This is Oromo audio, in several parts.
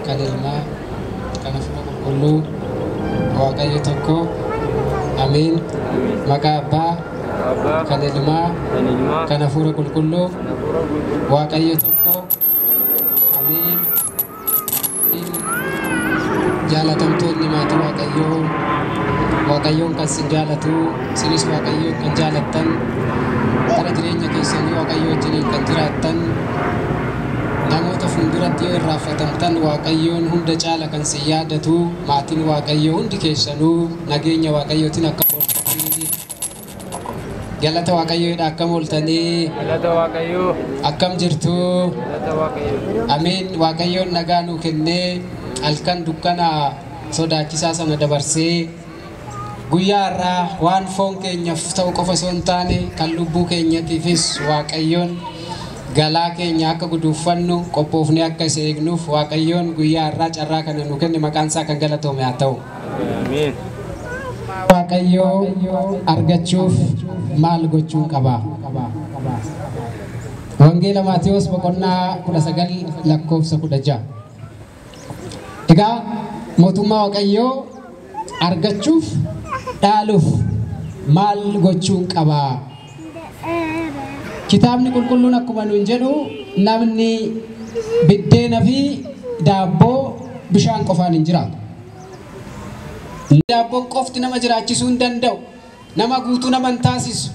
Kanilma kana fuula qulqulluu Waaqayyo tokko amiin maqaa abbaa kan ilmaa kana fuula qulqulluu Waaqayyo tokko amiin jaalatamtoonni maatii Waaqayyoon kan sin jaalatu sinis Waaqayyoon kan jaalattan bara jireenya keessanii Waaqayyo wajjin kan jiraattan namoota fuulduratti yoo irraanfatamtan Waaqayyoon hunda caala kan si yaadatu maatiin Waaqayyo hundi keessanuu nageenya Waaqayyootiin akka ooltanii galata Waaqayyoodha akkam ooltanii galata Waaqayyoo akkam jirtu galata Waaqayyoo amiin Waaqayyoon nagaa nuu kennee halkan dukkana sodaachisaa sana dabarsee guyyaa irraa waan foon keenyaaf ta'u qofa osoo hin taane kan lubbuu keenyatiifis Waaqayyoon galaa keenya akka guduufannu qophoofnee akka isa eegnuuf Waaqayyoon guyyaa irraa carraa kana nu kenne maqaan isaa kan galatoome haa ta'u. Amiin. Waaqayyoo argachuuf maal gochuun qaba? Wangeela Maatiyos boqonnaa 19 lakkoofsa 16. Egaa mootummaa Waaqayyoo argachuuf dhaaluuf maal gochuun qaba? Kitaabni qulqulluun akkuma nuun jedhu namni biddeena fi daabboo bishaan qofaan hin jiraatu. Daabboon qofti nama jiraachisuu hin danda'u. Nama guutuu nama hin taasisu.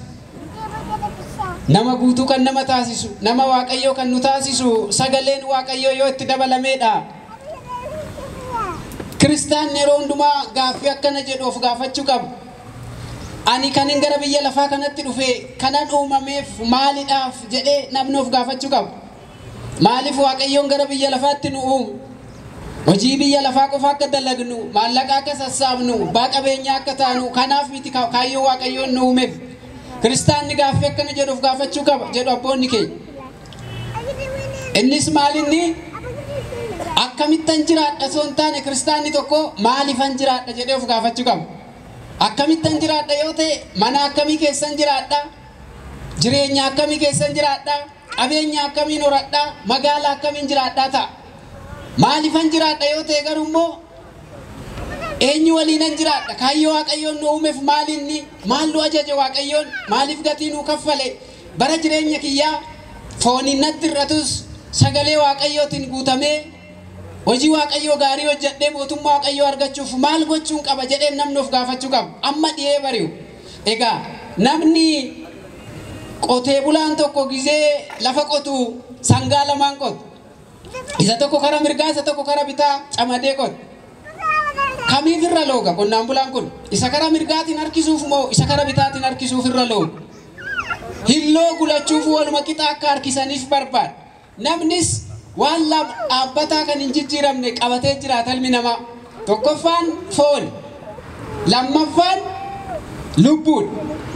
Nama guutuu kan nama taasisu, nama Waaqayyoo kan nu taasisu sagaleen Waaqayyoo yoo itti dabalameedha. Kiristaanni yeroo hundumaa gaaffii akkana jedhu of gaafachuu qabu. Ani kanin gara biyya lafaa kanatti dhufe kanan uumameef maaliidhaaf jedhee namni of gaafachuu qabu. Maaliif Waaqayyoon gara biyya lafaatti nu uume? Hojii biyya lafaa qofa akka dalagnu, maallaqa akka sassaabnu, abbaa qabeenyaa akka taanu kanaaf miti kaayyoo Waaqayyoon nu uumeef. Kiristaanni gaaffii akkana jedhu of gaafachuu qaba jedhu abboonni keenya. Innis maalinni akkamittan jiraadha osoo hin taane kiristaanni tokko maaliifan jiraadha jedhee of gaafachuu qaba. Akkamittan jiraadha yoo ta'e mana akkamii keessan jiraadha? Jireenya akkamii keessan jiraadha? Qabeenya akkamiin horadha? Magaalaa akkamiin jiraadha ta'a? Maaliifan jiraadha yoo ta'e garuu immoo eenyu waliinan jiraadha? Kaayyoo Waaqayyoon nu uumeef maalinni? Maal nu ajaje Waaqayyoon? Maaliif gatii nu kaffale? Bara jireenya kiyyaa fooniin natti irratus sagalee Waaqayyootiin guutamee hojii Waaqayyoo gaarii hojjedhee mootummaa Waaqayyoo argachuuf maal gochuun qaba jedhee namni of gaafachuu qaba. Amma dhiyee bari'u. Egaa namni qotee bulaan tokko gizee lafa qotu sangaa lamaan qotu. Isa tokko karaa mirgaa isa tokko karaa bitaa camadee qotu. Kamiif irra looga qonnaan bulaan kun? Isa karaa mirgaatiin harkisuuf moo isa karaa bitaatiin harkisuuf irra looga? Hilloo gulachuuf waluma qixa akka harkisaniif barbaada. Namnis waan dhaabbataa kan hin jijjiiramne qabatee jiraata ilmi namaa. Tokkoffaan foon, lammaffaan lubbuun.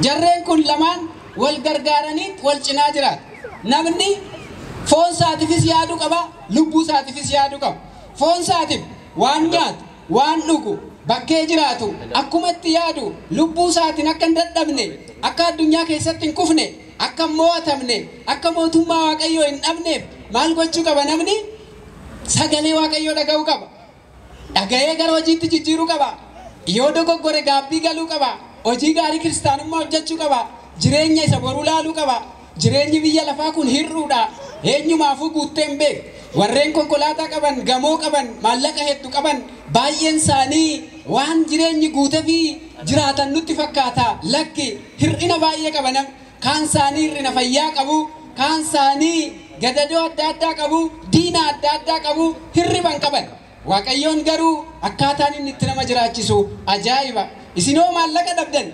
Jarreen kun lamaan wal gargaaranii wal cinaa jiraatu. Namni foon isaatiifis yaadu qaba, lubbuu isaatiifis yaadu qaba. Foon isaatiif waan nyaatu, waan dhugu, bakkee jiraatu, akkuma itti yaadu lubbuu isaatiin akka hin dadhabne, akka addunyaa keessatti hin kufne, akka hin mo'atamne, akka mootummaa Waaqayyoo hin dhabneef maal gochuu qaba namni? Sagalee Waaqayyoo dhaga'uu qaba. Dhaga'ee gara hojiitti jijjiiruu qaba. Yoo dogoggore gaabbii galuu qaba. Hojii gaarii kiristaanummaa hojjechuu qaba. Jireenya isa boruu laaluu qaba. Jireenyi biyya lafaa kun hir'uudha. Eenyumaafuu guuttee hin beeku. Warreen konkolaataa qaban, gamoo qaban, maallaqa hedduu qaban baay'een isaanii waan jireenyi guutee fi jiraatan nutti fakkaata. Lakki hir'ina baay'ee qaba nam. Kaan isaanii hir'ina fayyaa qabu. Kaan isaanii gadadoo adda addaa qabu. Diina adda addaa qabu. Hirriban qaban. Waaqayyoon garuu akkaataan inni itti nama jiraachisu ajaa'iba. Isinoo maallaqa dhabdan.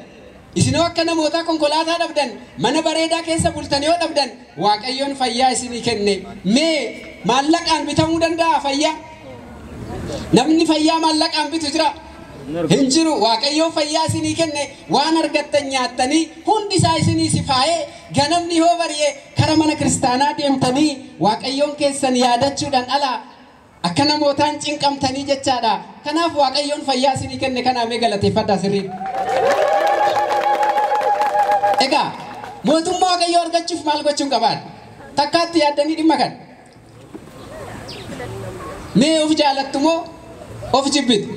Isinoo akka namoota konkolaataa dhabdan. Mana bareedaa keessa bultan yoo dhabdan. Waaqayyoon fayyaa isinii kenne. Mee maallaqaan bitamuu danda'a fayyaa? Namni fayyaa maallaqaan bitu jira. Hinjiru waaqayyo fayyaa isinii kenne waan argattan nyaattanii hundi isaa isinii sifaa'ee ganamni hoo bari'ee kara mana kiristaanaa deemtanii waaqayyoon keessan yaadachuudhaan alaa akka namootaan cinqamtanii jechaadha. Kanaaf waaqayyoon fayyaa isinii kenne kanaa mee galateeffadhaa sirrii. Egaa mootummaa waaqayyoo argachuuf maal gochuun qabaadha? Takkaatti yaaddanii dhimma kana. Mee of jaalattu moo of jibbitu?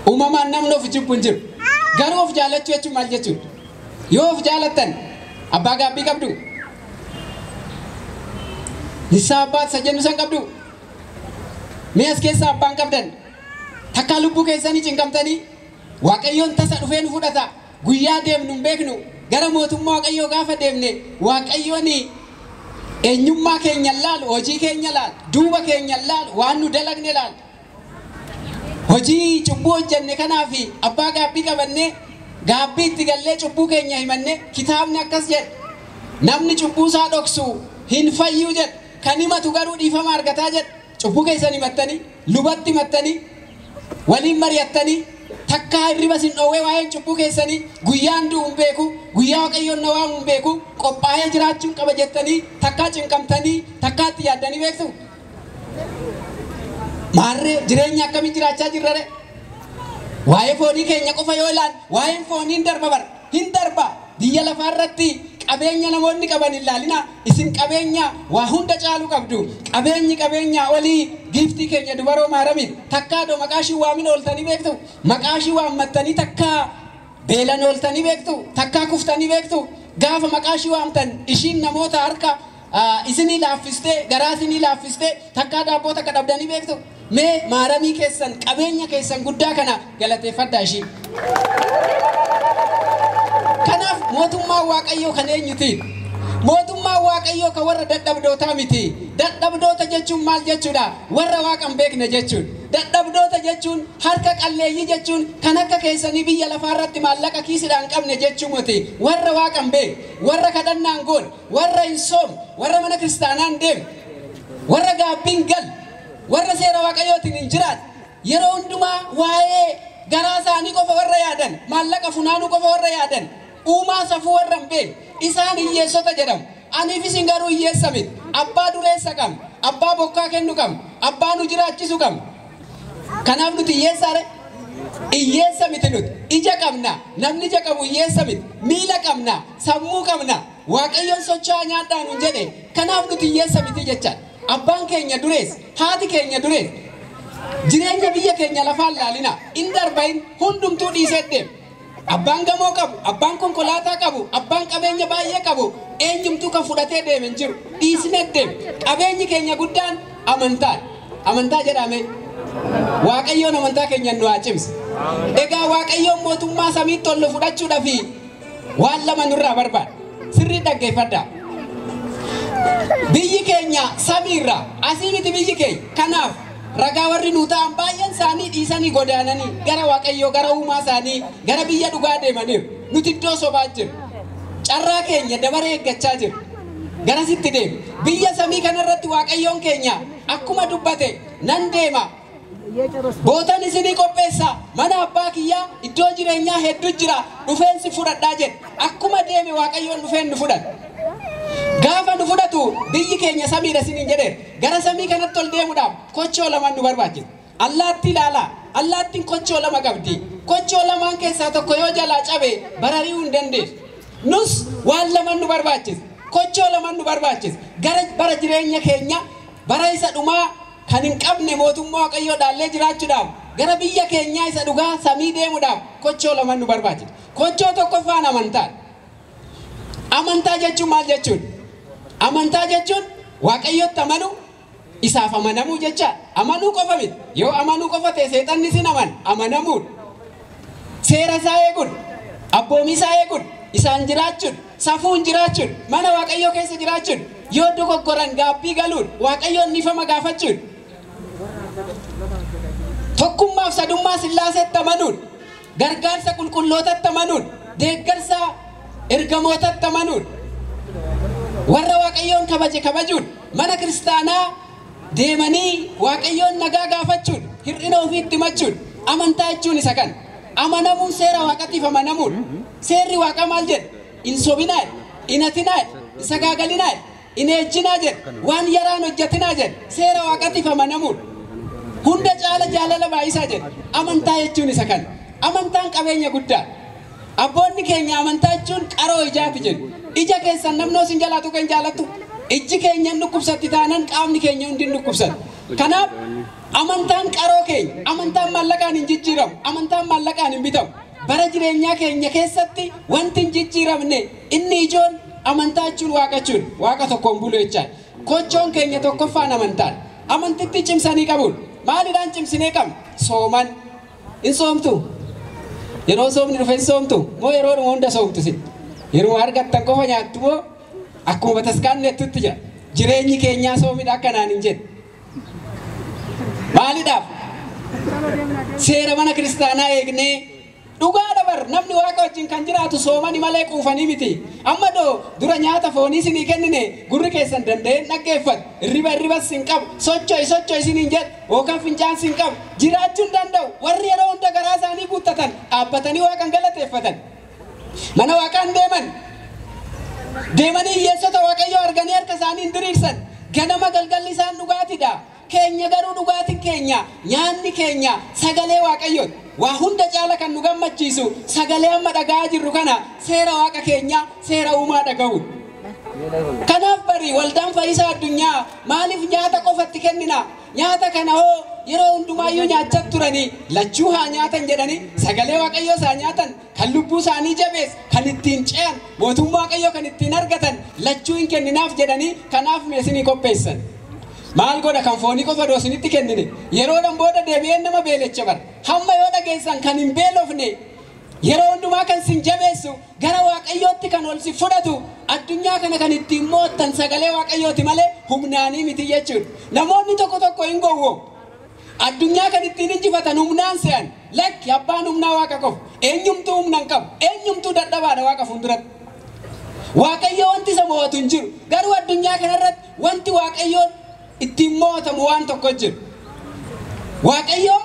Uumamaan namni of jibbu hin jiru. Garuu of jaalachuu jechuun maal jechuudha? Yoo of jaalattan abbaa gaabbii qabdu? Nisaa abbaa isa jennu san qabdu? Mee as keessaa abbaan qabdan? Takkaa lubbuu keessanii cinqamtanii waaqayyoon tasa dhufee nu fudhata. Guyyaa deemnu hin beeknu. Gara mootummaa waaqayyoo gaafa deemne waaqayyoon eenyummaa keenya laalu, hojii keenya laalu, duuba keenya laalu, waan nu dalagne laalu. Hojii cubbuu hojjenne kanaaf abbaa gaabbii qabannee gaabbii itti gallee cubbuu keenya himanne kitaabni akkas jedha. Namni cubbuu isaa dhoksu hin fayyuu jedha. Kan himatu garuu dhiifama argataa jedha. Cubbuu keessan himattanii, lubatti himattanii, waliin mari'attanii takkaa hirriba sin dhoowwee waa'een cubbuu keessanii guyyaan du'u hin beeku, guyyaa waaqayyoon na waamu hin beeku, qophaa'ee jiraachuun qaba jettanii takkaa cinqamtanii takkaa itti yaaddanii beektu. Maarree jireenya akkamiin jiraachaa jirrare? Waa'ee foonii keenya qofa yoo ilaalle waa'een foonii hin darba. Biyya lafaa irratti qabeenya namoonni qaban ilaalina. Isin qabeenya waa hunda caalu qabdu. Qabeenya olii giiftii keenya dubaroo maaramiin takkaa doo maqaashii waamin ooltanii beektu. Maqaashii waammattanii takkaa beelan ooltanii beektu. Takkaa kuftanii beektu. Gaafa maqaashii waamtan ishiin namoota harka isinii laaffistee garaa isinii laaffistee takkaa daabboo takka dhabdanii beektu. Mee maaramii keessan qabeenya keessan guddaa kana galateeffadhaa ishii. Kanaaf mootummaa waaqayyoo kan eenyuti? Mootummaa waaqayyoo kan warra dadhabdootaa miti. Dadhabdoota jechuun maal jechuudha? Warra waaqa hin beekne jechuudha. Dadhabdoota jechuun harka qalleeyyii jechuun kan akka keessanii biyya lafaa irratti maallaqa kiisidhaan qabne jechuu miti. Warra waaqa hin beekne, warra kadhannaa hin goone, warra hin soomne, warra mana kiristaanaa hin deemne, warra gaabbii hin galle, warra seera waaqayyootiin hin jiraanne, yeroo hundumaa waa'ee garaa isaanii qofa warra yaadan, maallaqa funaanuu qofa warra yaadan, uumaa safuu warra hin beekne, isaan hiyyeessota jedhamu. Aniif isin garuu hiyyeessa miti. Abbaa dureessa qabna, abbaa bokkaa kennu qabna, abbaa nu jiraachisu qabna. Kanaaf nuti hiyyeessaare? Hiyyeessa miti nuti. Ija qabna, namni ija qabu hiyyeessa miti. Miila qabna, sammuu qabna. Waaqayyoon socho'aa nyaadhaan hin jedhe. Kanaaf nuti hiyyeessa miti jechaan. Abbaan keenya dureessa, haati keenya dureessa. Jireenya biyya keenya lafaan laalina. In darbain hundumtuu dhiisee deema. Abbaan gamoo qabu, abbaan konkolaataa qabu, abbaan qabeenya baay'ee qabu, eenyumtuu kan fudhatee deeme hin jiru. Dhiisnee deema. Qabeenyi keenya guddaan amantaa. Amantaa jedhame. Waaqayyoon amantaa keenya nu haa cimsu. Egaa waaqayyoon mootummaa samiitti ol fudhachuudhaaf waan lama nurraa barbaada. Sirrii dhaggeeffadhaa. Biyyi keenya samiirra asii miti biyyi keenya. Kanaaf ragaa warri nu ta'an baay'een isaanii dhiisanii godaananii gara waaqayyoo gara uumaa isaanii gara biyya dhugaa deemaniiru. Nuti iddoo sobaa jiru. Carraa keenya dabaree eeggachaa jiru. Garasitti deemu. Biyya samii kanarratti waaqayyoon keenya akkuma dubbate nan deema. Bootan isinii qopheessa. Mana abbaa kiyyaa iddoo jireenyaa hedduu jira. Dhufeensi fudhadhaa jedhe. Akkuma deeme waaqayyoon dhufeen nu fudhata. Gaafa nu fudhatu biyyi keenya samiidha isiniin jedheera. Gara samii kanatti ol deemuudhaaf kochoo lamaan nu barbaachisa. Allaattii ilaalaa. Allaattiin kochoo lama qabdi. Kochoo lamaan keessaa tokko yoo jalaa cabe barari'uu hin dandeessu. Nus waan lamaan nu barbaachisa. Kochoo lamaan nu barbaachisa. Bara jireenya keenya bara isa dhumaa kan hin qabne mootummaa waaqayyoo dhaallee jiraachuudhaaf gara biyya keenyaa isa dhugaa samii deemuudhaaf kochoo lamaan nu barbaachisa. Kochoo tokkoffaan amantaa. Amantaa jechuun maal jechuudha? Amantaa jechuun waaqayyotti amanuu isaaf amanamuu jecha. Amanuu qofa miti. Yoo amanuu qofa ta'e seexanni sin amanamuudha. Seera isaa eeguudha. Abboomii isaa eeguudha. Isaan jiraachuudha. Safuun jiraachuudha. Mana waaqayyoo keessa jiraachuudha. Yoo dogoggoran gaabbii galuudha. Waaqayyoon dhiifama gaafachuudha. Tokkummaaf sadummaa Sillaaseetti amanuudha. Gargaarsa qulqullootatti amanuudha. Deeggarsa ergamootatti amanuudha. Warra waaqayyoon kabajuudha. Mana kiristaanaa deemanii waaqayyoon nagaa gaafachuudha. Hir'ina ofiitti himachuudha. Amantaa jechuun isa kana. amanamuun seera waaqatiif amanamuudha. Seerri waaqa maal jedha? In sobinaa, in hatinaa, in sagaagalinaa, in ejjinaa jedha. Waan yaraan hojjetinaa jedha. Seera waaqatiif amanamuudha. Hunda caala jaalala baay'isaa jedha. Amantaa jechuun isa kana. Amantaan qabeenya guddaa. Abboonni keenya amantaa jechuun qaroo ijaati jedhu. Ija keessan namni osin jalaatu kan jaalatu. Ijji keenya dhukkubsatti taanan qaamni keenya hundi dhukkubsata. Kanaaf amantaan qaroo keenya, amantaan maallaqaan hin jijjiiramu, amantaan maallaqaan hin bitamu. Bara jireenyaa keenya keessatti wanti hin jijjiiramne inni ijoon amantaa jechuun waaqa jechuudha. Waaqa tokkoon bulu jechaadha. Kochoon keenya tokkoffaan amantaan. Amantitti cimsanii qabuun. Maalidhaan cimsinee qabna? Sooman. In soomtu. Yeroo soomni dhufe hin soomtu moo yeroo dhuma hunda soomtu si? Yeroo argattan qofa nyaattu moo akkuma bataskaanneettutti jira. Jireenyi keenyaa soomidha akkanaan hin jedhu. Maaliidhaaf? Seera mana kiristaanaa eegnee dhugaa dabar namni waaqa wajjin kan jiraatu soomani malee quufanii miti. Amma dura nyaata foonii isinii kennine gurri keessan danda'een dhaggeeffatu. Irribas hin qabu. Socho'i isiniin jedhu yookaan fincaan hin qabu. Jiraachuu hin danda'u. Warri yeroo hunda garaa isaanii guuttatan dhaabbatanii waaqan galateeffatan. Mana waaqaan deemanii hiyyeessota waaqayyoo arganii harka isaanii hin diriirsan. Ganama galgalli isaan dhugaatidha. Keenya garuu dhugaatiin keenya nyaanni keenya sagalee waaqayyooti. Waa hunda caala kan nu gammachiisu sagalee amma dhagaa jirru kana seera waaqa keenya seera uumaa dhaga'uudha. Kanaaf bari waldaan fayyisaa addunyaa maaliif nyaata qofatti kennina? Nyaata kana hoo yeroo hundumaayyuu nyaachaa turanii lachuu haa nyaatan jedhanii sagalee waaqayyoo isaa nyaatan kan lubbuu isaanii jabees kan ittiin ce'an mootummaa waaqayyoo kan ittiin argatan lachuu hin kenninaaf jedhanii kanaaf meesinii qopheessan. Maal godha kan foonii qofa doosinitti kennine yeroodhaan booda deebi'een nama beelecha bara. Hamma yoo dhageessan kan hin beelofne yeroo hundumaa kan sin jabeessu gara waaqayyootti kan ol si fudhatu addunyaa kana kan ittiin moottan sagalee waaqayyooti malee humnaanii miti jechuudha. Namoonni tokko hin gowwoomu. Addunyaa kan ittiin injifatan humnaan se'an lakki abbaan humnaa waaqa qofa. Eenyumtuu humna hin qabu. Eenyumtuu dadhabaadha waaqa fuulduratti. Waaqayyo wanti isa mo'atu hin jiru. Garuu addunyaa kanarratti wanti waaqayyoon ittiin mo'atamu waan tokko jiru. Waaqayyo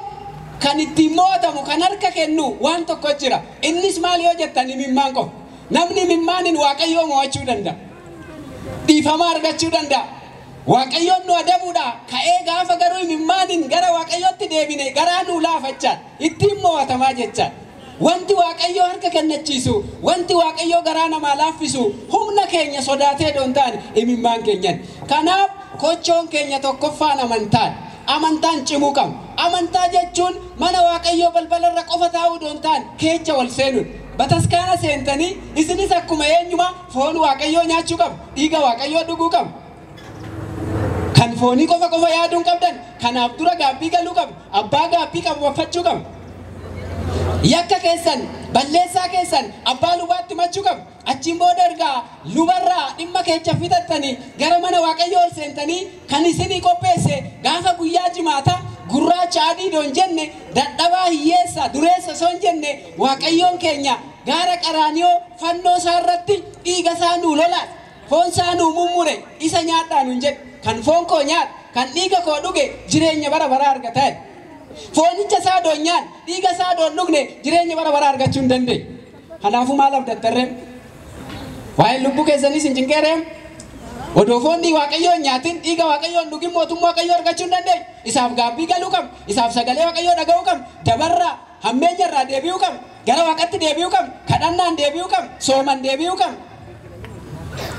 kan ittiin mo'atamu kan harka kennu waan tokko jira. Innis maal yoo jettan imimmaan qofa. Namni imimmaaniin waaqayyoo mo'achuu danda'a. Dhiifama argachuu danda'a. Waaqayyoon nu adabuudha. Ka'ee gaafa garuu imimmaaniin gara waaqayyootti deebine garaa nu laafachaan ittiin mo'atamaa jechaan. Wanti waaqayyoo harka kennachiisu, wanti waaqayyoo garaa namaa laaffisu humna keenya sodaatee doon ta'an imimmaan keenyan. Kanaaf kochoon keenya tokkoffaan amantaan. Amantaan cimuu qabna. Amantaa jechuun mana waaqayyoo balbalarra qofa taa'uu doon ta'an keecha wal seenuudha. Bataskaana seentanii isinis akkuma eenyuma foon waaqayyoo nyaachuu qabu, dhiiga waaqayyoo dhuguu qabu. Kan foonii qofa yaaduun qabdan kanaaf dura gaabbii galuu qabu, abbaa gaabbii qabaffachuu qabu. Yakka keessan, balleessaa keessan abbaa lubaatti machuu qabu. Achiin booda ergaa lubarraa dhimma keecha fixattanii gara mana waaqayyoo ol seentanii kan isinii qopheesse gaafa guyyaa jimaata gurraacha adii doon jenne dadhabaa hiyyeessa dureessa son jenne waaqayyoon keenya gaara qaraaniyoo fannoo isaa irratti dhiiga isaa nuu lolaas foon isaa nuu mummure isa nyaadhaa nuun jedhe kan foon koo nyaadha kan dhiiga koo dhuge jireenya bara baraa argata. Foonicha isaa doon nyaan dhiiga isaa doon dhugne jireenya bara baraa argachuu hin dandeenye. Kanaafuu maal abdattarreem? Waa'ee lubbuu keessanii sin cinqeereem? Odoo foonni waaqayyoon nyaatin dhiiga waaqayyoon dhugin mootummaa waaqayyoo argachuu hin dandeenye. Isaaf gaabbii galuu qabna. Isaaf sagalee waaqayyoo dhaga'uu qabna. Dabarraa hammeenyarraa deebi'uu qabna. Gara waaqatti deebi'uu qabna. Kadhannaan deebi'uu qabna. Sooman deebi'uu qabna.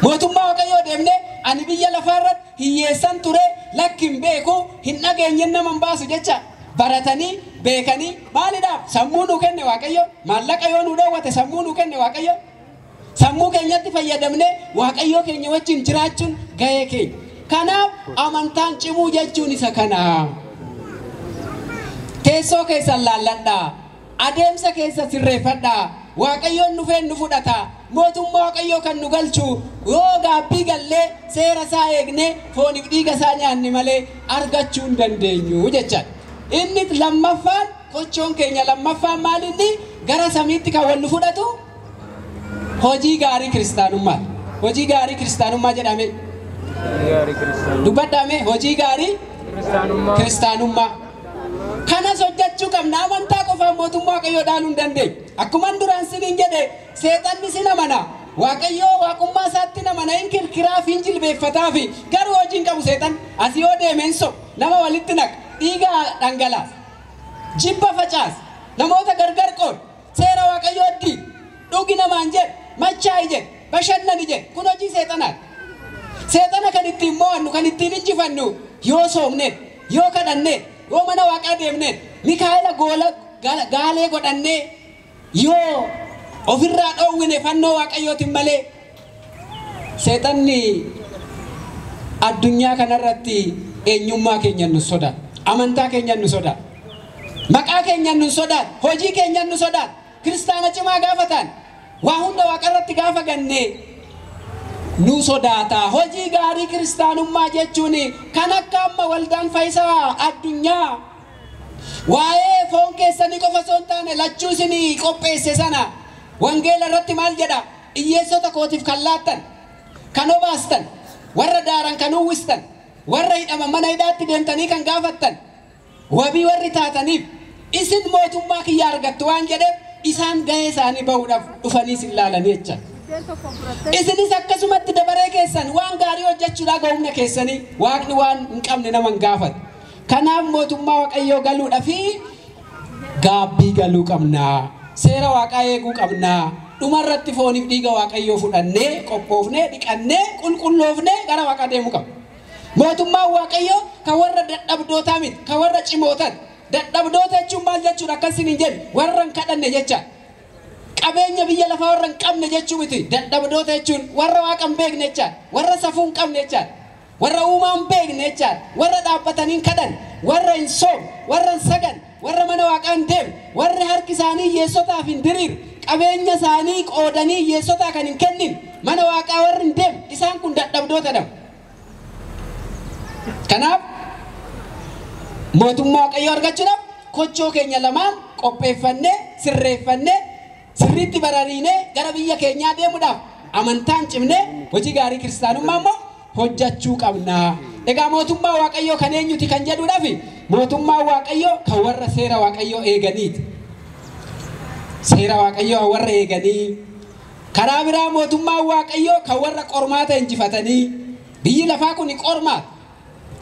Mootummaa waaqayyoo deemnee ani biyya lafaarratti hiyyeessan ture lakkin beeku hin dhageenyen nama hin baasu jecha. Baratanii beekanii maalidhaaf sammuu nu kenne waaqayyo maallaqa yoo nu dhoowwate sammuu nu kenne waaqayyo sammuu keenyatti fayyadamnee waaqayyo keenya wajjin jiraachuun gahee keenya. Kanaaf amantaan cimuu jechuun isa kana. Teessoo keessan laalladhaa, adeemsa keessa sirreeffadhaa. Waaqayyoon dhufeen nu fudhata. Mootummaa waaqayyoo kan nu galchu yoo gaabbii gallee seera isaa eegnee fooniif dhiiga isaa nyaanne malee argachuu hin dandeenyu jecha. Inni lammaffaan kochoon keenya lammaffaan maalinni gara samiitti kan wal nu fudhatu hojii gaarii kiristaanummaa. Hojii gaarii kiristaanummaa jedhame. Dubbadhaame hojii gaarii kiristaanummaa. Kana hojjechuu qabna. Amantaa qofaan mootummaa Waaqayyoo dhaaluu hin dandeenyu. Akkuma duraan siniin jedhe seexanni sin amana. Waaqayyoo waaqummaa isaatti namana hin kirkiraa fi hin jilbeeffataa fi garuu hojiin qabu seexan asii yoo deemeenso nama walitti naqa dhiiga dhangalaasa. Jibba facaas namoota gargar qood seera Waaqayyoo diin dhugi namaan jedhe machaa'i jedhe bashannani jedhe kun hojii seexanaati. Seexana kan ittiin mo'annu kan ittiin injifannu yoo soomneen yoo kadhanneen yoo mana Waaqaa deemneen Mikaa'ela gaalee godhannee yoo ofirraa dhoowwine fannoo Waaqayyootiin malee seexanni addunyaa kanarratti eenyummaa keenya nu sodaata. Amantaa keenya nu sodaata. Maqaa keenya nu sodaata. Hojii keenya nu sodaata. Kiristaana cimaa gaafatan waa hunda Waaqarratti gaafa gannee nu sodaata. Hojii gaarii kiristaanummaa jechuun kan akka amma waldaan Fayyisaa addunyaa waa'ee foon keessanii qofa osoo hin taane lachuu isinii qopheesse sana wangeela irratti maal jedha? Hiyyeessota kootiif kan laattan, kan obaastan, warra daaran kan uwwistan, warra hidhaman mana hidhaatti deemtanii kan gaafattan, wabii warri taataniif isin mootummaa kiyya argattu waan jedheef isaan gahee isaanii bahuudhaaf dhufanii sin laalanii jecha. Isinis akkasumatti dabaree keessan waan gaarii hojjechuudhaa gahumna keessanii Waaqni waan hin qabne nama hin gaafatu. Kanaaf mootummaa Waaqayyoo galuudhaa fi gaabbii galuu qabna. Seera Waaqaa eeguu qabna. Dhumarratti fooniif dhiiga Waaqayyoo fudhannee qophoofnee dhiqannee qulqulloofnee gara Waaqaa deemuu qabna. Mootummaan Waaqayyoo kan warra dadhabdootaa miti kan warra cimootan. Dadhabdoota jechuun maal jechuudha akkasiin hin jedhu warra hin kadhanne jecha. Qabeenya biyya lafaa warra hin qabne jechuu miti. Dadhabdoota jechuun warra Waaqa hin beekne jecha. Warra safuu hin qabne jecha. Warra uumaa hin beekne jecha. Warra dhaabbatanii hin kadhan. Warra hin soom. Warra hin sagan. Warra mana Waaqaa hin deemne. Warri harki isaanii hiyyeessotaaf hin diriir. Qabeenya isaanii qoodanii hiyyeessotaa kan hin kennin. Mana Waaqaa warri hin deemne isaan kun dadhabdoota dha. Kanaaf mootummaa Waaqayyoo argachuudhaaf kochoo keenya lamaan qopheeffannee sirreeffannee sirriitti barariinee gara biyya keenyaa deemuudhaaf amantaan cimnee hojii gaarii kiristaanummaa immoo hojjechuu qabna. Egaa mootummaa Waaqayyoo kan eenyuti kan jedhuudhaaf mootummaa Waaqayyoo kan warra seera Waaqayyoo eeganiiti. Seera Waaqayyoo warra eeganii. Karaa biraa mootummaa Waaqayyoo kan warra qormaata injifatanii. Biyyi lafaa kun qormaata.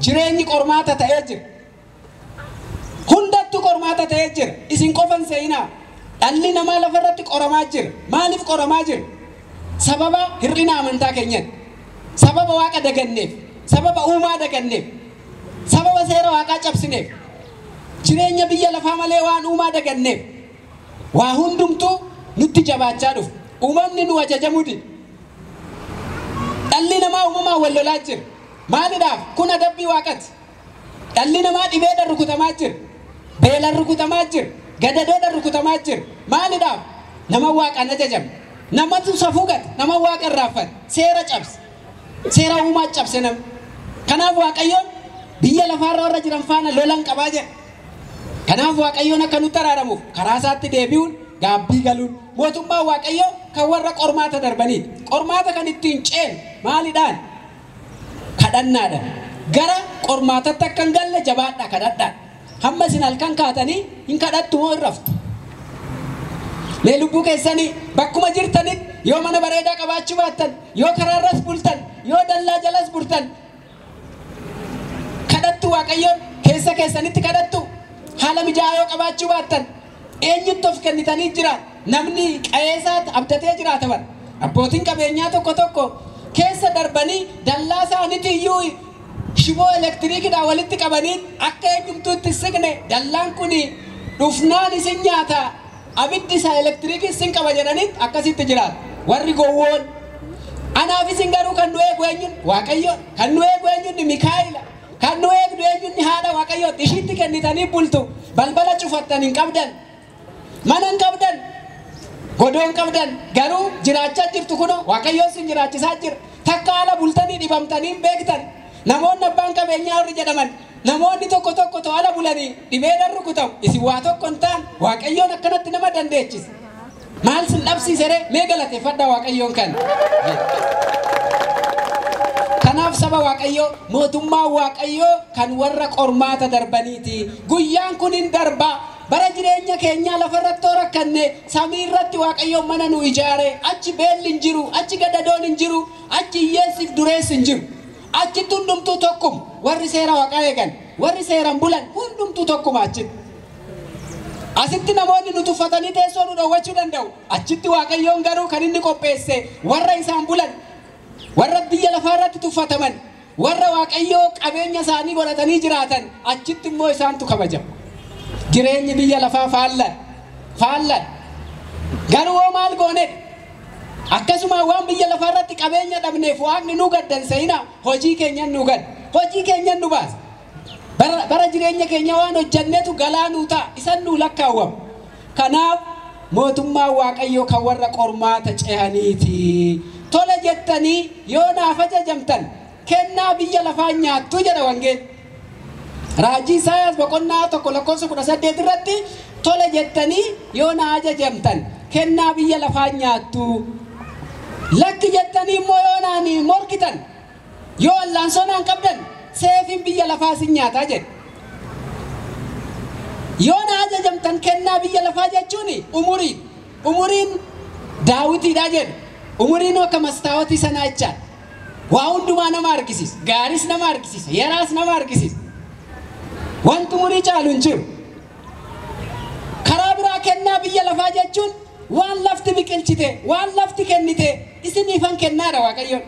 Jireenyi qormaata ta'ee jira. Hundattuu qormaata ta'ee jira. Isin qofan seenaa. Dhalli namaa lafarratti qoramaa jira. Maaliif qoramaa jira? Sababa hir'ina amantaa keenyaati. Sababa Waaqa daganneef. Sababa uumaa daganneef. Sababa seera Waaqaa cabsineef. Jireenya biyya lafaa malee waan uumaa daganneef. Waa hundumtuu nutti jabaachaa dhufu. Uumamni nu ajajamuu dide. Dhalli namaa uumamaan wal lolaa jira. Maaliidhaaf? Kun adabbii Waaqaati. Dhalli namaa dhibeedhaan rukutamaa jira. Beelaan rukutamaa jira. Gadadoodhaan rukutamaa jira. Maaliidhaaf? Nama Waaqaan ajajame. Namatu safuu gata. Nama Waaqa irraanfate. Seera cabse. Seera uumaa cabse nama. Kanaaf Waaqayyoon biyya lafaarra warra jiran faana lolan qabaa jedha. Kanaaf Waaqayyoon akka nutti araaramuuf karaa isaatti deebi'uun gaabbii galuun mootummaa Waaqayyoo kan warra qormaata darbaniidha. Qormaata kan ittiin ceenu maaliidhaan? Kadhannaadhaan. Gara qormaatatti akka hin galle jabaadhaa kadhadhaa. Hamma isin halkan kaatanii hin kadhattu moo hin raftu? Mee lubbuu keessanii bakkuma jirtanitti yoo mana bareedaa qabaachuu baattan, yoo karaarras bultan, yoo dallaa jalas bultan kadhattu Waaqayyoon keessa keessanitti kadhattu. Haala mijaa'aa yoo qabaachuu baattan eenyutti of kennitanii jiraatu? Namni qayeesaatti abdatee jiraata bara. Abbootiin qabeenyaa tokko tokko keessa darbanii dallaa isaaniitti iyyuu shiboo elektiriikidhaan walitti qabanii akka eenyumtuutti siqne dallaan kun dhufnaan isin nyaata abiddi isaa elektiriikii isin qaba jedhanii akkasitti jiraatu. Warri gowwoon anaaf isin garuu kan nu eegu eenyuun Waaqayyoon, kan nu eegu eenyuun Mikaa'ela, kan nu eegu eenyuun haadha Waaqayyoon ishiitti kennitanii bultu. Balbala cufattan hin qabdan, mana hin qabdan, godoo hin qabdan, garuu jiraachaa jirtu kunoo Waaqayyoon isin jiraachisaa jira. Takka haala bultanii dhibamtanii hin beektan. Namoonni abbaan qabeenyaa warri jedhaman namoonni tokko tokko to'ala bulanii dhibeedhaan rukutamu. Isin waa tokko hin taane Waaqayyoon akkanatti nama dandeechisa. Maal sin dhabsiisere mee galateeffadhaa Waaqayyoon kan. kanaaf saba waaqayyoo mootummaa waaqayyoo kan warra qormaata darbaniiti guyyaan kun hin darba bara jireenya keenya lafarratti rakkanne samii irratti waaqayyoo mana nu ijaare achi beelli hin jiru achi gadadoon hin jiru achi hiyyeessiif dureessi hin jiru achi hundumtuu tokkum warri seera waaqaa eegan warri seeran bulan hundumtuu tokkuma achitti asitti namoonni nu tuffatanii teessoo nu dhowwachuu danda'u achitti waaqayyoon garuu kan inni qopheesse warra isaan bulan warra biyya lafaa irratti tuffataman warra waaqayyoo qabeenya isaanii godhatanii jiraatan achitti immoo isaantu kabajama jireenyi biyya lafaa faallan garuu maal goone akkasuma waan biyya lafaa irratti qabeenya dhabneef waaqni nu gaddanseina hojii keenyan nu gad hojii keenyan nu baas bara jireenya keenya waan hojjannetu galaanuu ta'a isan nu lakkaawwam kanaaf mootummaa waaqayyoo kan warra qormaata ce'aniiti tola jettanii yoo naaf ajajamtan kennaa biyya lafaa nyaattu jedha wangeelli raajii Isaayaas boqonnaa 1:18 irratti tola jettanii yoo na ajajamtan kennaa biyya lafaa nyaattu lakki jettanii immoo yoo naani morkitan yoo allaansoonaan qabdan seefin biyya lafaa sin nyaataa jedhe yoo na ajajamtan kennaa biyya lafaa jechuun umuriin daawitiidha jedhe umuriin akka mastaawotii sanaa jechaa waa hundumaa nama argisiisa gaaris nama argisiisa yaraas nama argisiisa wanti umurii caalu hin jiru karaa biraa kennaa biyya lafaa jechuun waan lafti biqilchite waan lafti kennite isiniifan kennaadha waaqayyoon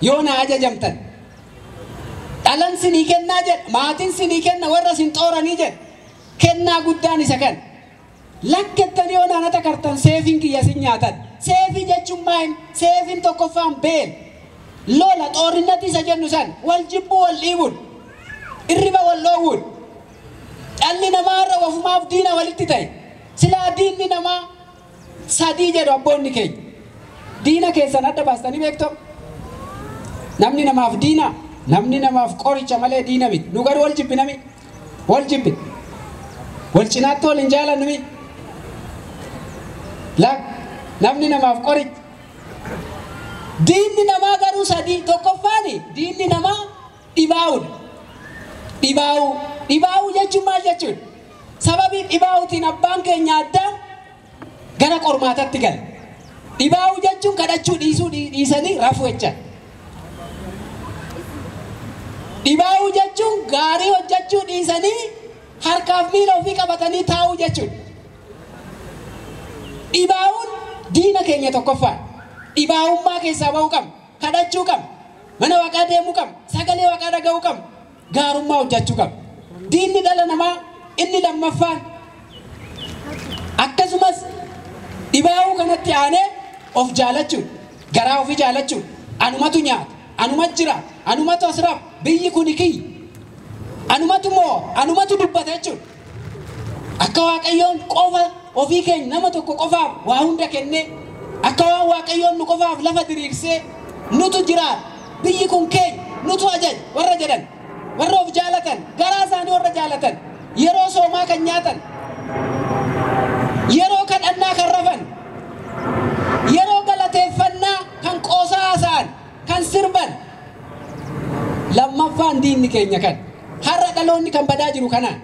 yoo na ajajamtan dhalan sinii kennaa jedhe maatiin sinii kenna warra sin xooranii jedhe kennaa guddaan isa kan lakkettanii yoo naanata kartan seefin kiyya sin nyaatan seefii jechuun maa'in seefin tokkoffaan beel lola xoorinatti isa jennu san wal jibbuu wal dhiibuun irriba wal dhoowwuun dhalli namaa irra wafumaaf diina walitti ta'e silaa diinni namaa sadii jedhu abboonni keenya diina keessan adda baastanii beektu namni namaaf diina namni namaaf qoricha malee diina miti nu garuu wal jibbi nami wal jibbi wal cinaatti wal hin jaalannu mi lak namni namaaf qoricha diinni namaa garuu sadii tokkoffaani diinni namaa dhibaa'uu jechuun maal jechuun sababii dhibaa'uutiin abbaan keenya addaan gara qormaatatti gala dhibaa'uu jechuun kadhachuu dhiisanii rafuu jecha dhibaa'uu jechuun gaarii hojjechuu dhiisanii harkaaf miila ofii qabatanii taa'uu jechuudha dhibaa'uun diina keenya tokkoffaa dhibaa'ummaa keessaa ba'uu qabna kadhachuu qabna mana waaqaa deemuu qabna sagalee waaqaa dhaga'uu qabna gaarummaa hojjechuu qabna diinni dhala namaa inni lammaffaan akkasumas dhibaa'uu kanatti aanee of jaalachuu garaa ofii jaalachuu anumatu nyaata anumatu jira anumatu asraaf biyyi kun kiyya anumatu dubbata jechuudha akka waaqayyoon qofa ofii keenya nama tokko qofaaf waa hunda kennee akka waan waaqayyoon nu qofaaf lafa diriirsee nutu jiraata biyyi kun keenya nutu ajaj warra jedhan warra of jaalatan garaa isaanii warra jaalatan yeroo soomaa kan nyaatan yeroo kadhannaa kan rafan yeroo galateeffannaa kan qoosaa haasa'an kan sirban lammaffaan diinni keenya kan har'a dhaloonni kan badaa jiru kanaan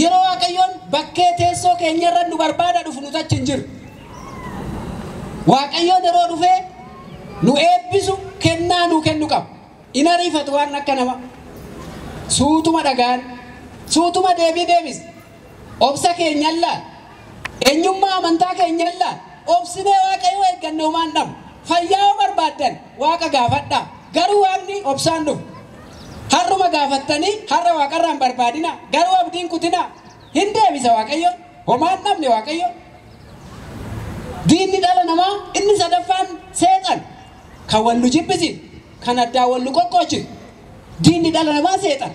yeroo waaqayyoon bakkee teessoo keenya irra nu barbaada dhufu nuti achi hin jiru waaqayyoon yeroo dhufee nu eebbisu kennaa nu kennu qaba in ariifatu waan akka nama suutuma dhagaan suutuma deebis obsa keenya laal eenyummaa amantaa keenya laal obsinee waaqayyoo eeggannoo maan dhabu fayyaa barbaaddan waaqa gaafadhaa garuu waaqni obsaan dhufu harruma gaafattanii harra waaqarraan barbaadina garuu abdiin kutina hin deebisa waaqayyo homaan dhabne waaqayyo diinni dhala namaa inni sadaffaan seexan kan wal nu jibbisi kan addaa wal nu qoqqoochisu diinni dhala namaa seexan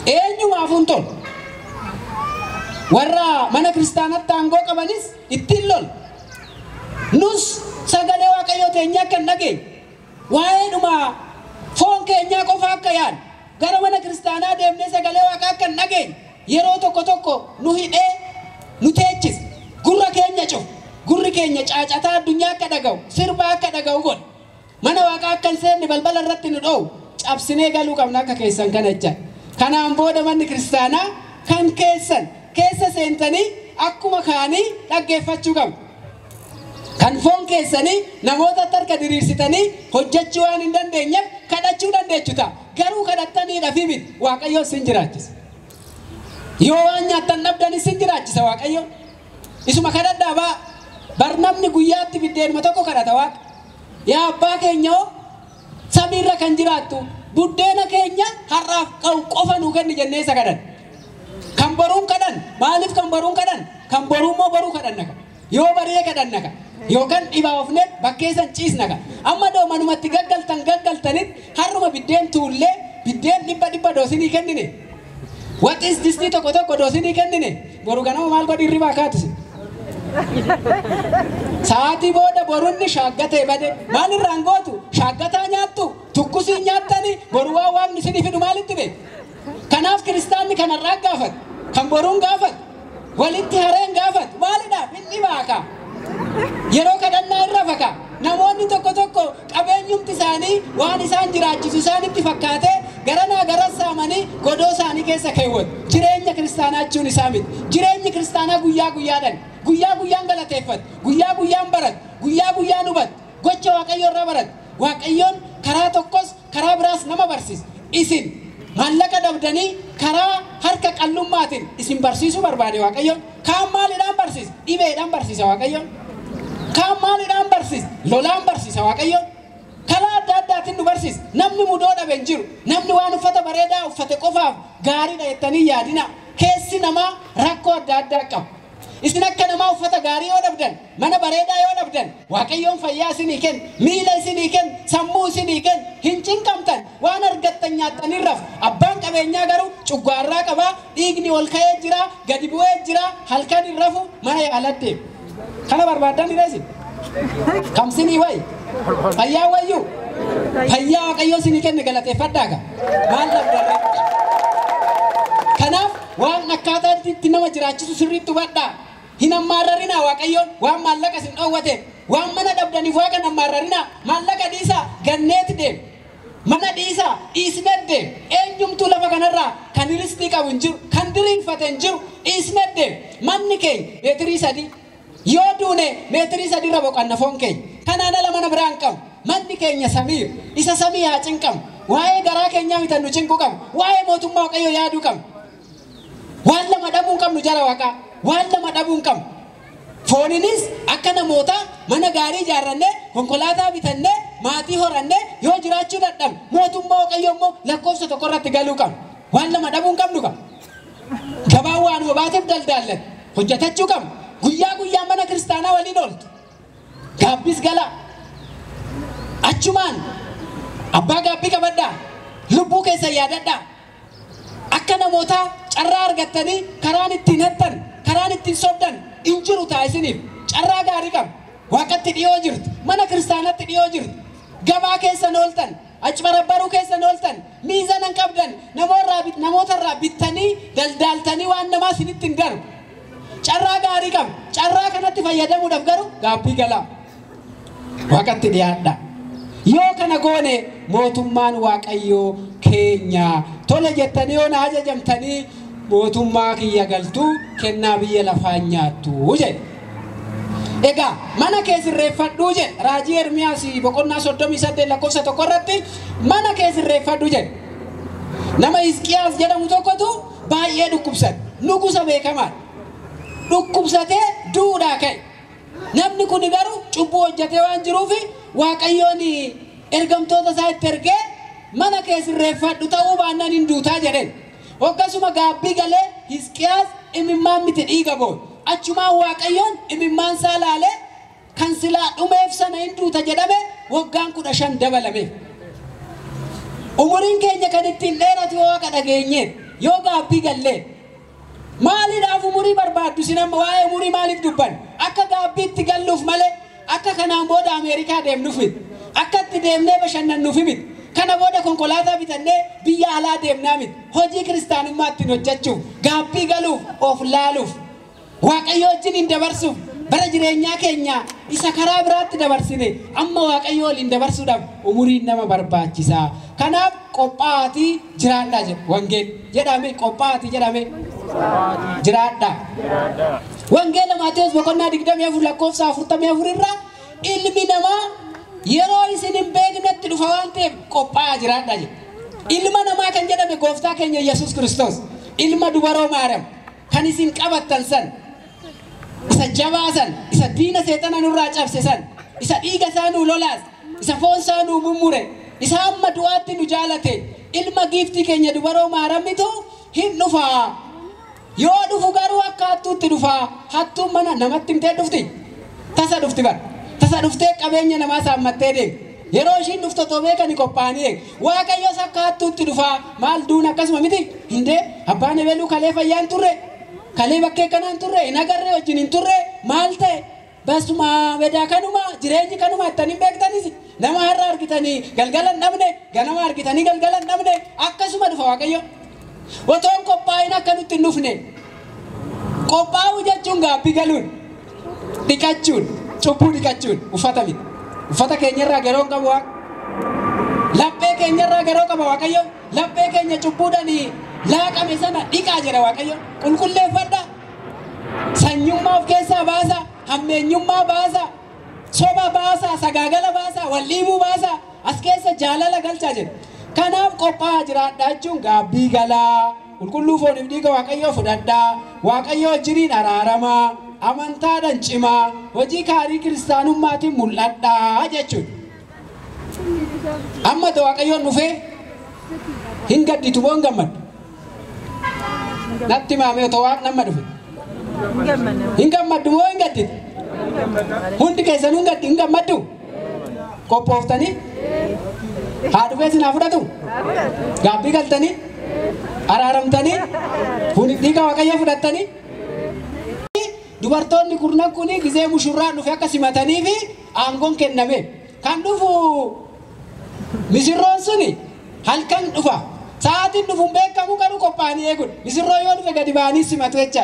eenyumaaf hin tolu warra mana kiristaanatti aangoo qabanis ittiin lol nus sagalee waaqayyoo teenya akka hin dhageenye waa'ee dhuma foon keenyaa qofa akka yaan gara mana kiristaanaa deemnee sagalee waaqaa akka hin dhageenye yeroo tokko nu hidhee nu teechis gurra keenya cufu gurri keenya caacataa addunyaa akka dhaga'u sirba akka dhaga'u godhe mana waaqa akka hin seenne balbala irratti nu dho'u cabsinee galuu qabna akka keessan kana jecha. Kanaan booda manni kiristaanaa kan keessan keessa seentanii akkuma kaanii dhaggeeffachuu qabdu. Kan foon keessanii namoota harka diriirsitanii hojjechuu waan hin dandeenyeef kadhachuu dandeechu ta'a. Garuu kadhattanii dhafi miti Waaqayyo sin jiraachisa. Yoo waan nyaattan dhabdanii sin jiraachisa Waaqayyo. Isuma kadhadhaa ba'a. Barnamni guyyaatti biddeenuma tokko kadhata Waaqa. Yaa abbaa keenya samiirra kan jiraattu buddeena keenya har'aaf qofa nuu kenni jennee isa kadhan. Kan boruun kadhan maaliif kan boruun kadhan? Kan boruummoo boruu kadhanna ka. Yoo baree kadhanna ka. Yookaan dhibaa ofne bakkeessan ciisna ka. Amma doomanumatti gaggaltanitti har'uma biddeen tuullee biddeen dhibba doosinii kennine. What is this ni tokko doosinii kennine? Boru ganama maal godhi hirribaa kaatise? Sa'aatii booda borunni shaaggatee bade maal irraan gootu? Shaaggataa nyaattu tukkusii nyaattanii boru waa waaqni isinii fidu maalitti beeku? Kanaaf kiristaanni kanarraa gaafatu kan boruun gaafatu walitti hareen gaafatu maalidhaaf inni baaka? Yeroo kadhannaa irra faka namoonni tokko qabeenyumti isaanii waan isaan jiraachisu isaanitti fakkaatee garanaa gara saamanii godoo isaanii keessa keewwatu. Jireenya kiristaanaa jechuun isaa miti. Jireenyi kiristaanaa guyyaa guyyaan galateeffatu, guyyaa guyyaan baratu, guyyaa guyyaan hubatu, gocha Waaqayyoo irraa baratu. Waaqayyoon karaa tokkos karaa biraas nama barsiisa. Isin maallaqa dhabdanii karaa harka qallummaatiin isin barsiisuu barbaade Waaqayyoon. Kaan maaliidhaan barsiisa? Dhibeedhaan barsiisa Waaqayyoon. Kaan maaliidhaan barsiisa? Lolaan barsiisa Waaqayyoon. Karaa adda addaatiin nu barsiisa. Namni mudoo dhabe hin jiru. Namni waan uffata bareedaa uffate qofaaf gaariidha jettanii yaadina. Keessi namaa rakkoo adda addaa qaba. Isin akka namaa uffata gaarii yoo dhabdan, mana bareedaa yoo dhabdan, Waaqayyoon fayyaa isinii kenna, miila isinii kenna, sammuu isinii kenna, hin cinqamtan, waan argattan nyaattanii rafu. Abbaan qabeenyaa garuu cuggaarraa qabaa, dhiigni ol ka'ee jira, gadi bu'ee jira, halkan hin rafu, mana yaaladde. Kana barbaadan dhireessi. Kamsinii wayi. Fayyaa wayyuu. Fayyaa Waaqayyoo isinii kenna galateeffadhaa ka. Maal dhabdarree? Kanaaf waan akkaataa itti nama jiraachisu sirriitti hubadhaa. Hin ammaarrarinaa Waaqayyoon waan maallaqa isin dhoowwateef waan mana dhabdaniif waaqa hin ammaarrarinaa. Maallaqa dhiisaa ganneeti deemu. Mana dhiisaa dhiisneet deemu. Eenyumtuu lafa kanarraa kan riskii qabu hin jiru, kan diriirfate hin jiru dhiisneet deemu. Manni keenya meetirii 3 yoo duune meetirii 3 irra boqanna foon keenya. Kanaan ala mana biraan qabu. Manni keenya samiir isa samii haa cinqamu. Waa'ee garaa keenyaa mitan nu cinquu qabu. Waa'ee mootummaa Waaqayyoo yaaduu qabu. Waan lama dhabuun qabnu jara Waaqaa. Waan lama dhabuun qabnu. Fooninis akka namoota mana gaarii ijaarrannee konkolaataa bitannee maatii horannee yoo jiraachuu dadhabne mootummaa Waaqayyoo immoo lakkoofsa tokko irratti galuu qabnu. Waan lama dhabuun qabnu qabnu. Gabaan waanuma baateef daldaallan hojjetachuu qabnu. Guyyaa mana kiristaanaa waliin ooltu. Gaabbis gala. Achumaan abbaa gaabbii qabadhaa. Lubbuu keessa yaadadhaa. Akka namoota carraa argattanii karaan ittiin hattan, karaan ittiin sobdan hin jiru ta'a isiniif. Carraa gaarii qabu. Waaqatti dhiyoo jirtu. Mana kiristaanatti dhiyoo jirtu. Gabaa keessan ooltan. Achi barabbaruu keessan ooltan. Miizana hin qabdan. Namootarraa bittanii daldaaltanii waan namaa isinitti hin darbu. Carraa gaarii qabu. Carraa kanatti fayyadamuudhaaf garuu gaabbii galaa. Waaqatti dhiyaadhaa. Yoo kana goone mootummaan Waaqayyoo keenya tole jettanii yoo na ajajamtanii mootummaa kiyya galtuu kennaa biyya lafaa nyaattu jedhe. Egaa mana kee sirreeffadhuu jedhe raajii Ermiyaas boqonnaa 38 lakkoofsa 1 irratti mana kee sirreeffadhuu jedhe. Nama Hisqiyaas jedhamu tokkotu baay'ee dhukkubsate. Nugusa beekamaa. Dhukkubsatee duudhaa ka'e. Namni kun garuu cubbuu hojjetee waan jiruufi Waaqayyoon ergamtoota isaa itti ergee mana kee sirreeffadhu ta'uu baannaan hin duutaa jedheen. Akkasuma gaabbii galee Hisqiyaas imimmaan miti dhiiga boo'e. Achumaan Waaqayyoon imimmaan isaa laalee kan silaa dhumeef sana hin duuta jedhame waggaan 15 dabalameef. Umuriin keenya kan ittiin dheeratu Waaqa dhageenyeen yoo gaabbii gallee. Maaliidhaaf umurii barbaaddu sin amma waa'ee umurii maaliif dubban? Akka gaabbiitti galluuf malee akka kanaan booda Ameerikaa deemnuuf miti. Akka itti deemnee bashannannuuf miti. Kana booda konkolaataa bitannee biyya alaa deemnaa miti. Hojii kiristaanummaa ittiin hojjechuuf, gaabbii galuuf, of laaluuf, Waaqayyo wajjin hin dabarsuuf, bara jireenyaa keenya isa karaa biraatti dabarsine amma waaqayyo waliin dabarsuudhaaf umuriin nama barbaachisaa. Kanaaf qophaa'aatii jiraadhaa jedha wangeelli jedhame qophaa'aatii jedhame jiraadhaa. Wangeela Maatewos boqonnaa 24 lakkoofsa 44 irraa ilmi namaa yeroo isin hin beeknetti dhufa waan ta'eef qophaa'aa jiraadhaa jedha. Ilma namaa kan jedhame gooftaa keenya Yesuus Kiristoos ilma dubaroo Maariyaam kan isin qabattan san isa jabaa san isa diina seexana nurraa cabse san isa dhiiga isaa nuu lolaas isa foon isaa nuu mummure isa amma du'aatti nu jaalate ilma giiftii keenya dubaroo Maariyaamitu hin dhufaa. Yoo dhufu garuu akka hattuutti dhufaa. Hattuun mana namatti himtee dhufti. Tasa dhufti bara. Tasa dhuftee qabeenya namaa saammattee deemti. Yeroo ishiin dhuftu otoo beekanii qophaa'anii eegu. Waaqayyos akka hattuutti dhufaa. Maal duun akkasuma miti? Hindee abbaan eebeluu kalee fayyaan turre. Kalee bakkee kanaan turre. Hin agarree wajjin hin turre. Maal ta'e? Basuma bedaa kanuma jireenyi kanuma ittanii beektanis nama har'a argitanii galgala hin dhabne ganama argitanii galgala hin dhabne akkasuma dhufa Waaqayyo. Otoon qophaa'in akka nutti hin dhufne. Qophaa'uu jechuun gaabbii galuun dhiqachuun cubbuu dhiqachuun uffata miti. Uffata keenyarraa garoo qabu Waaqa. Laphee keenyarraa garoo qaba Waaqayyo. Laphee keenya cubbuudhaan laaqame sana dhiqaa jedha Waaqayyo. Qulqulleeffadha. Sanyummaa of keessaa baasa. Hammeenyummaa baasa. Soba baasa. Sagaagala baasa. Walliibuu baasa. As keessa jaalala galchaa jedha. Kanaaf qophaa'aa jiraadhaa jechuun gaabbii galaa. Qulqulluu fooniif dhiiga Waaqayyoo fudhadhaa. Waaqayyoo wajjiniin araaramaa. Amantaadhaan cimaa. Hojii gaarii kiristaanummaatiin mul'adhaa jechuudha. Amma Waaqayyoon dhufee hin gadditu moo hin gammaddu? Natti maamee otoo Waaqni amma dhufe. Hin gammaddu moo hin gadditu? Hundi keessanuu hin gammaddu? Qophooftanii? Haa dhufee sinaa fudhatu? Gaabbii galtanii? Araaramtanii? Fooniif dhiiga Waaqayyoo fudhattanii? Dubartoonni kurnan kuni gizee mushurraan dhufe akka simatanii fi aangoon kenname. Kan dhufu misirroon suni halkan dhufa. Sa'aatiin dhufuun beekamu garuu qophaa'anii eeguudha. Misirroo yoo dhufe gadi ba'anii simatu jecha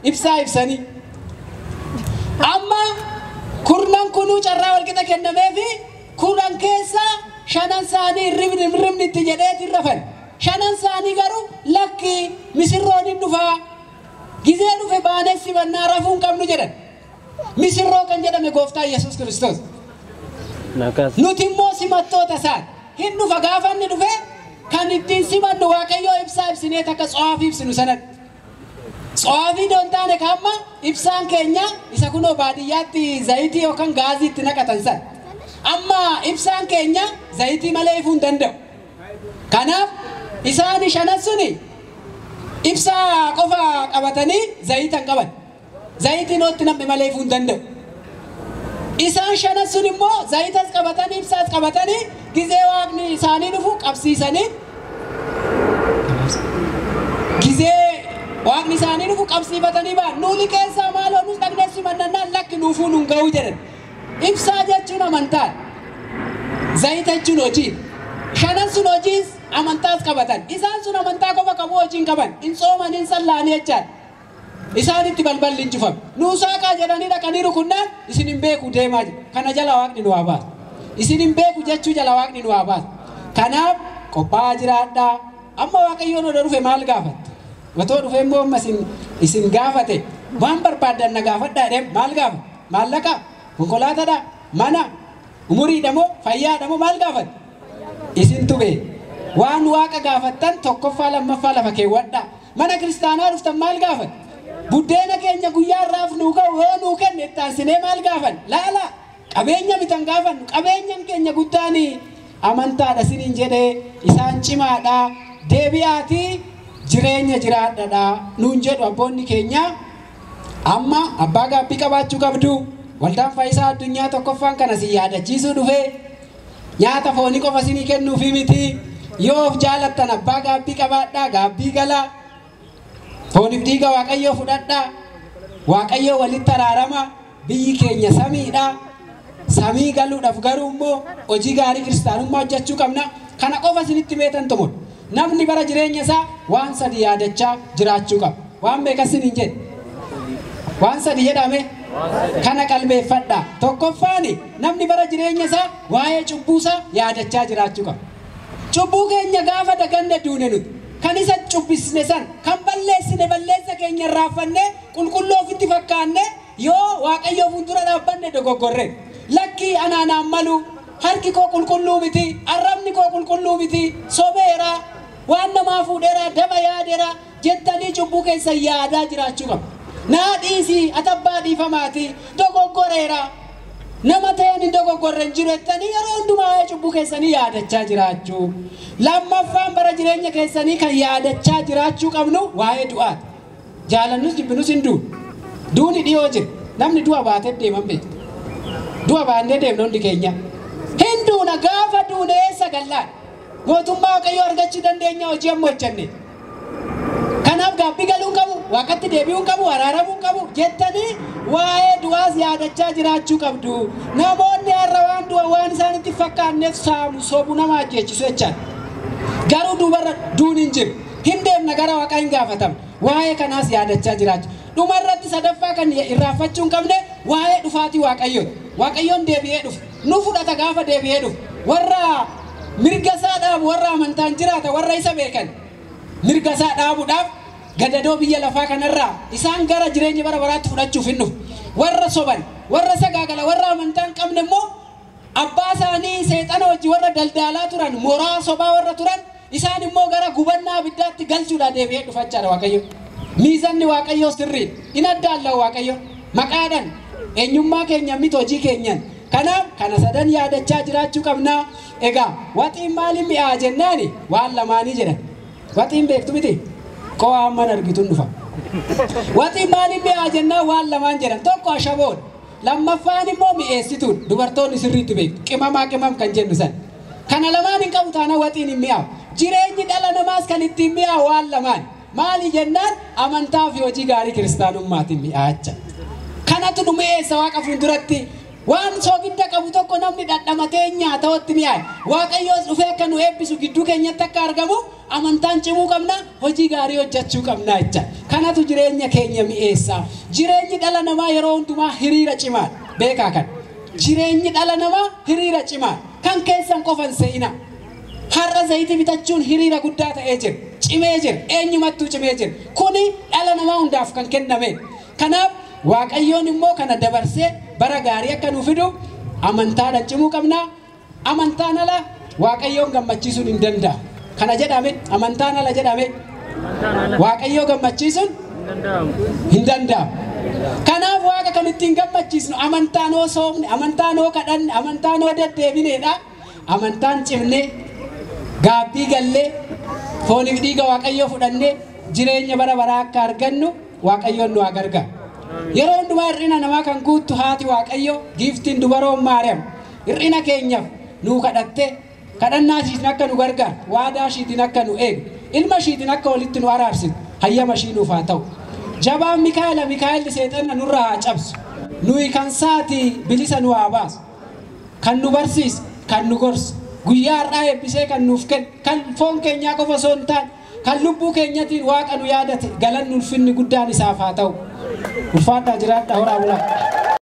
ibsaa ibsanii. Amma kurnan kunuu carraa walqixa kennamee fi kurnan keessaa shanan isaanii ribni itti jedheetiin rafan. Shanan isaanii garuu lakki misirroon hin dhufaa. Gizee dhufe baanee simannaa rafuun qabnu jedhan. Misirroo kan jedhame gooftaa Yesuus Kiristoos. Nuti immoo simattoota isaa. Hin dhufa gaafa inni dhufe kan ittiin simannu Waaqayyoo ibsaa ibsinee takka tso'aafii ibsinu sanatti. Tso'aafii doon taane kaamma ibsaan keenya isa kunoo baadiyyaatti zayitii yookaan gaazii itti naqatan san. Amma ibsaan keenya zayitii malee ifuu hin danda'u. Kanaaf isaan shanan suni ibsaa qofa qabatanii zayitan qaban. Zayitiin ootti namni malee ifuu hin danda'u. Isaan shanan sun immoo zayitas qabatanii ibsaas qabatanii gizee Waaqni isaanii dhufu qabsiisanii gizee Waaqni isaanii dhufu qabsiifatanii ba'an. Nuuni keessaa maaloo nus dhaqnee simannannaan lakki nuufuu nun ga'uu jedhan. Ibsaa jechuun amantaa. Zayita jechuun hojii. Shanan sun hojiis amantaas qabatan. Isaan sun amantaa qofa qabu hojiin qaban. In sooman in sallaanii jechaan. Isaan itti balballi hin cufame. Nuusaaqaa jedhanii dhaqanii rukunnaan isin hin beeku deemaa jira. Kana jala Waaqni nu haa baasu. Isin hin beeku jechuu jala Waaqni nu haa baasu. Kanaaf qophaa'aa jiraadhaa. Amma Waaqayyoon odoo dhufe maal gaafatte? Otoo dhufe immoo amma isin gaafate waan barbaaddan na gaafadhaa jedhee maal gaafate? Maallaqa? Konkolaataadhaa? Mana? Umuriidha moo? Fayyaadha moo maal gaafatte? Isin tube. Waan Waaqa gaafattan tokkoffaa lammaffaa lafa keewwadhaa. Mana kiristaanaa dhuftan maal gaafatte? Buddeena keenya guyyaa irraaf nuu ga'u yoo nuu kenne itti aansinee maal gaafan? Laala qabeenya bitan gaafannu qabeenyan keenya guddaan amantaadha siniin jedhee isaan cimaadha deebi'aatii jireenya jiraadhadha nuun jedhu abboonni keenya. Amma abbaa gaabbii qabaachuu qabdu. Waldaan Fayyisaa Addunyaa tokkoffaan kana si yaadachiisuu dhufee nyaata foonii qofa sinii kennuufi miti. Yoo of jaalattan abbaa gaabbii qabaadhaa gaabbii galaa. Fooniif dhiiga Waaqayyoo fudhadhaa. Waaqayyoo walitti araarama. Biyyi keenya samiidha. Samii galuudhaaf garuu immoo hojii gaarii kiristaanummaa hojjechuu qabna. Kana qofa isinitti beetan tumur. Namni bara jireenya isaa waan sadi yaadachaa jiraachuu qaba. Waan beekas isiniin jedhe. Waan sadi jedhame Kana qalbeeffadha. Tokkoffaani namni bara jireenya isaa waa'ee cubbuu isaa yaadachaa jiraachuu qaba. Cubbuu keenya gaafa daganne duune nuti kan isa cubbisne san kan balleessine balleessa keenya irraafannee qulqulluu ofitti fakkaanne yoo Waaqayyo fuuldura dhaabbanne dogoggorre. Lakkii anaanaan malu harki koo qulqulluu miti, arrabni koo qulqulluu miti, sobeera, waan namaa fuudheera, daba yaadeera jettanii cubbuu keessa yaadaa jiraachuu qaba. Naa dhiisii atabbaa dhiifamaati dogoggoreera. Nama ta'een hin dogoggorren jiru jettanii yeroo hundumaa waa'ee cubbuu keessanii yaadachaa jiraachuu. Lammaffaan bara jireenya keessanii kan yaadachaa jiraachuu qabnu waa'ee du'aati. Jaalannus jibbinus hin du'u. Duuni dhiyoo jira. Namni du'a baatee deeman beektu. Du'a baannee deemna hundi keenya. Hin duuna gaafa duune eessa gallaan. Mootummaa Waaqayyoo argachuu dandeenya hojii amma hojjenne. Kanaaf gaabbii galuu qabu, waaqatti deebi'uu qabu, araaramuu qabu jettanii waa'ee du'aas yaadachaa jiraachuu qabdu. Namoonni har'a waan du'a waan isaanitti fakkaanneef saamu sobu nama ajjeechisu jechaan. Garuu duubarra duun hin jiru. Hin deemna gara Waaqaa hin gaafatamu. Waa'ee kanaas yaadachaa jiraachuu. Dhumarratti sadaffaa kan irraanfachuu hin qabne waa'ee dhufaatii Waaqayyooti. Waaqayyoon deebi'ee dhufu. Nu fudhata gaafa deebi'ee dhufu. Warra mirga isaa dhaabu warra amantaan jiraata warra isa beekan. Mirga isaa dhaabuudhaaf gadadoo biyya lafaa kanarraa isaan gara jireenya bara baraatti fudhachuuf hin dhufu. Warra soban, warra sagaagala, warra amantaan qabne immoo abbaa isaanii seexana wajji warra daldaalaa turan, moraa sobaa warra turan isaan immoo gara gubannaa abiddaatti galchuudhaan deebi'ee dhufachaadha Waaqayyo. Miizanni Waaqayyoo sirrii in addaalla Waaqayyo. Maqaadhaan eenyummaa keenya miti hojii keenyan. Kanaaf kana sadan yaadachaa jiraachuu qabna. Egaa waxiin maaliin mi'aa jennaani waan lamaanii jedhan. Waxiin beektu miti qo'aa amman argituun dhufa. Waxiin maaliin mi'aa jennaa waan lamaan jedhan. Tokko ashaboon lammaffaan immoo mi'eessituun dubartoonni sirriitti beektu. Qimamaa qimam kan jennu san. Kana lamaan hin qabu taana waxiin hin mi'aawu. Jireenyi dhala namaas kan ittiin mi'aawu waan lamaan. Maali jennaan amantaa fi hojii gaarii kiristaanummaatti mi'aacha. Kanatu nu mi'eessa Waaqa fuulduratti. Waan soogidda qabu tokko namni dhadhamatee nyaata watti mi'aaye. Waaqayyoos dhufee akka nu eebbisu gidduu keenyatti akka argamu amantaan cimuu qabna, hojii gaarii hojjechuu qabna jecha. Kanatu jireenya keenya mi'eessa. Jireenyi dhala namaa yeroo hundumaa hiriira cimaa beekaa kan. Jireenyi dhala namaa hiriira cimaa kan keessan qofan se'ina. Har'a zayitii bitachuun hiriira guddaa ta'ee jira. Cimee jira. Eenyumattuu cimee jira. Kuni dhala namaa hundaaf kan kenname. Kanaaf Waaqayyoon immoo kana dabarsee bara gaarii akka nu fidu amantaadhaan cimuu qabna. Amantaan ala Waaqayyoon gammachiisuun hin danda'amu. Kana jedhame amantaan ala jedhame Waaqayyoo gammachiisuun hin danda'amu. Kanaaf Waaqa kan ittiin gammachiisnu amantaan oo soomne, amantaan oo kadhanne, amantaan oo deddeebineedha. Amantaan cimnee gaabbii gallee fooniif dhiiga Waaqayyoo fudhannee jireenya bara baraa akka argannu Waaqayyoon nu haa gargaaru. Yeroo hundumaa hir'ina namaa kan guuttu haati Waaqayyo giiftiin dubaroon Maariyaam hir'ina keenyaaf nuu kadhattee kadhannaa ishiitiin akka nu gargaaru waadaa ishiitiin akka nu eegu ilma ishiitiin akka walitti nu araarsitu hayyama ishii nuuf haa ta'u. Jabaan Mikaa'el seexanna nurraa haa cabsu. Nuyi kan saatii bilisa nu haa baasu. Kan nu barsiisu, kan nu gorsu. Guyyaa har'aa eebbisee kan nuuf kennu kan foon keenyaa qofa osoo hin taane kan lubbuu keenyatiin Waaqa nu yaadate galanni ulfinni guddaan isaaf haa ta'u. Ulfaadhaa jiraadhaa horaa bulaa.